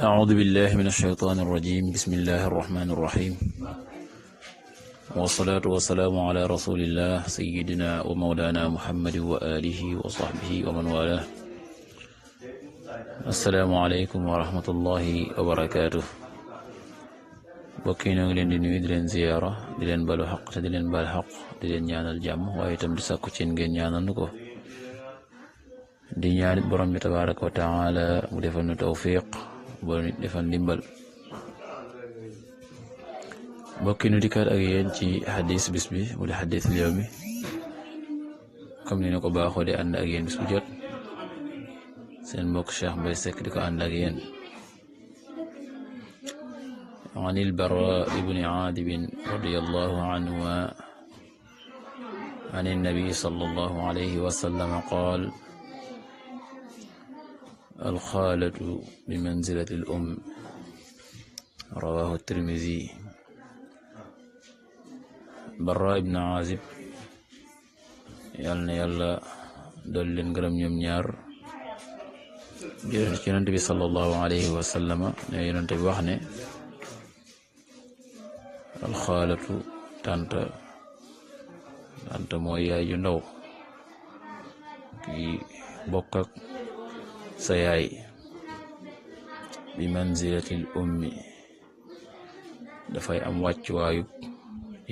أعوذ بالله من الشيطان الرجيم بسم الله الرحمن الرحيم والصلاة والسلام على رسول الله سيدنا ومولانا محمد وآله وصحبه ومن والاه السلام عليكم ورحمة الله وبركاته bokki ñoo ngi leen di nuyu di leen ziyaara di leen balu xaq te di leen bal xaq di leen ñaanal jàmm waaye itam di sàkku ci ngeen ñaanal nu ko di ñaanit borom bi tabaaraka wa taala mu defal nu tawfiq boo nit defal ndimbal bokki nu dikkaat ak yéen ci xadis bis bi mu di xadis yawmi comme ni na ko baaxoo di ànd ak yéen bis bu jot seen mbokk Cheikh Mbaye Seck di ko ànd ak yéen عن البراء بن عازب رضي الله عنهما عن النبي صلى الله عليه وسلم قال الخالة بمنزلة الأم رواه الترمذي براء بن عازب yàlla na yàlla dool leen gërëm ñoom ñaar jërëjëf ci yonent bi sallallahu alayhi wa sallam ne yonent bi wax ne alxaalatu tànta mooy yaay ju ndaw ki bokk ak sa yaay bi manzilatil ummi dafay am wàccuwaayu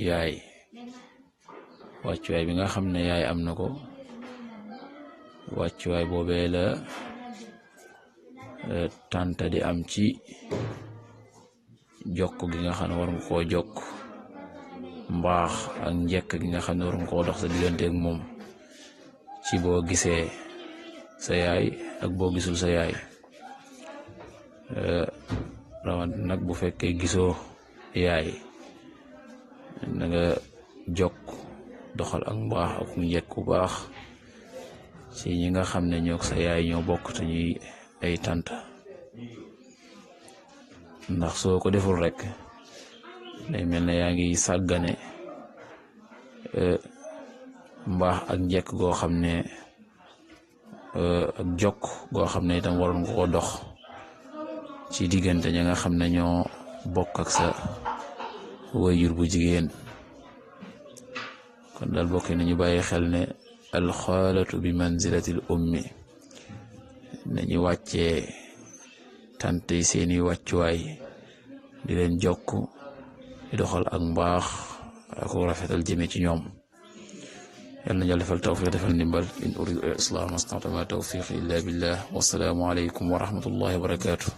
yaay wàccuwaay bi nga xam ne yaay am na ko wàccuwaay boobee la tànta di am ci jokk gi nga xam ne war nga koo jokk mbaax ak njekk gi nga xam ne war nga koo dox sa diggante ak moom ci boo gisee sa yaay ak boo gisul sa yaay rawat nag bu fekkee gisoo yaay da nga jokk doxal ak mbaax ak njekk bu baax ci ñi nga xam ne ñoo sa yaay ñoo bokk te ñuy ay tànt ndax soo ko deful rek day mel ne yaa ngi sàggane mbaax ak njekk goo xam ne ak jokk goo xam ne itam waroon nga ko dox ci diggante ña nga xam ne ñoo bokk ak sa wayjur bu jigéen kon daal bokk nañu bàyyi xel ne alxaalatu bi manzilatil ummi nañu wàccee tant yi seeni wàccuwaay di leen jokk di doxal ak mbaax ak rafetal jëme ci ñoom yal na Yàlla defal tawfiq defal ndimbal in uridu al islam mastata'tu ma tawfiqi illa billah wassalaamu alaykum wa rahmatullahi wa barakatuh